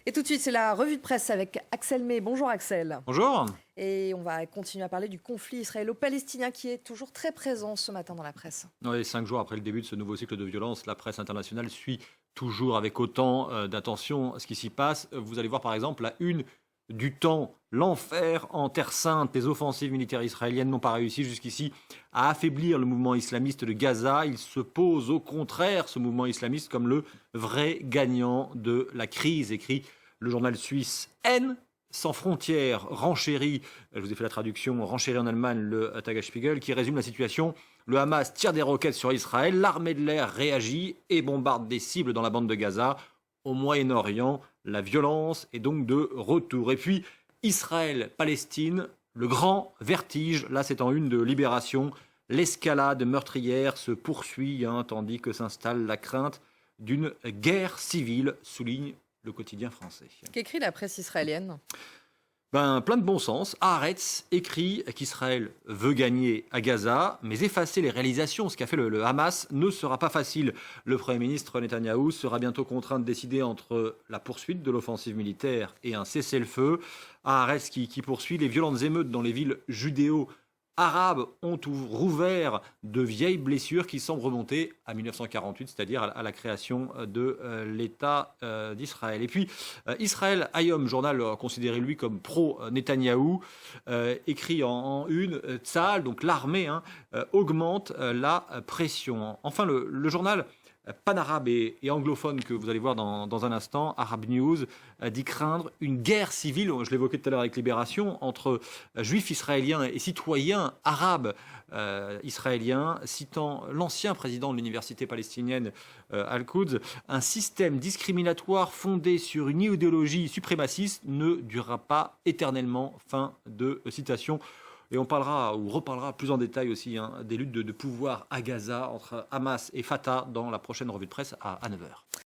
Et tout de suite, c'est la revue de presse avec Axel May. Bonjour Axel. Bonjour. Et on va continuer à parler du conflit israélo-palestinien qui est toujours très présent ce matin dans la presse. Oui, 5 jours après le début de ce nouveau cycle de violence, la presse internationale suit toujours avec autant d'attention ce qui s'y passe. Vous allez voir par exemple la une du Temps, l'enfer en Terre Sainte. Les offensives militaires israéliennes n'ont pas réussi jusqu'ici à affaiblir le mouvement islamiste de Gaza. Il se pose au contraire, ce mouvement islamiste, comme le vrai gagnant de la crise, écrit le journal suisse Haine sans frontières, renchérit, je vous ai fait la traduction, renchérit en Allemagne, le Tagesspiegel, qui résume la situation. Le Hamas tire des roquettes sur Israël, l'armée de l'air réagit et bombarde des cibles dans la bande de Gaza. Au Moyen-Orient, la violence est donc de retour. Et puis, Israël-Palestine, le grand vertige, là c'est en une de Libération. L'escalade meurtrière se poursuit, tandis que s'installe la crainte d'une guerre civile, souligne le quotidien français. Qu'écrit la presse israélienne ? Plein de bon sens. Haaretz écrit qu'Israël veut gagner à Gaza, mais effacer les réalisations, ce qu'a fait le Hamas, ne sera pas facile. Le Premier ministre Netanyahou sera bientôt contraint de décider entre la poursuite de l'offensive militaire et un cessez-le-feu. Haaretz qui poursuit les violentes émeutes dans les villes judéo-arabes ont rouvert de vieilles blessures qui semblent remonter à 1948, c'est-à-dire à la création de l'État d'Israël. Et puis, Israël Hayom, journal considéré lui comme pro-Netanyahou, écrit en une, Tsahal, donc l'armée, augmente la pression. Enfin, le journal pan-arabe et anglophone que vous allez voir dans un instant, Arab News, dit craindre une guerre civile, je l'évoquais tout à l'heure avec Libération, entre juifs israéliens et citoyens arabes israéliens, citant l'ancien président de l'université palestinienne Al-Quds, un système discriminatoire fondé sur une idéologie suprémaciste ne durera pas éternellement. Fin de citation. Et on parlera ou reparlera plus en détail aussi des luttes de pouvoir à Gaza entre Hamas et Fatah dans la prochaine revue de presse à 9h.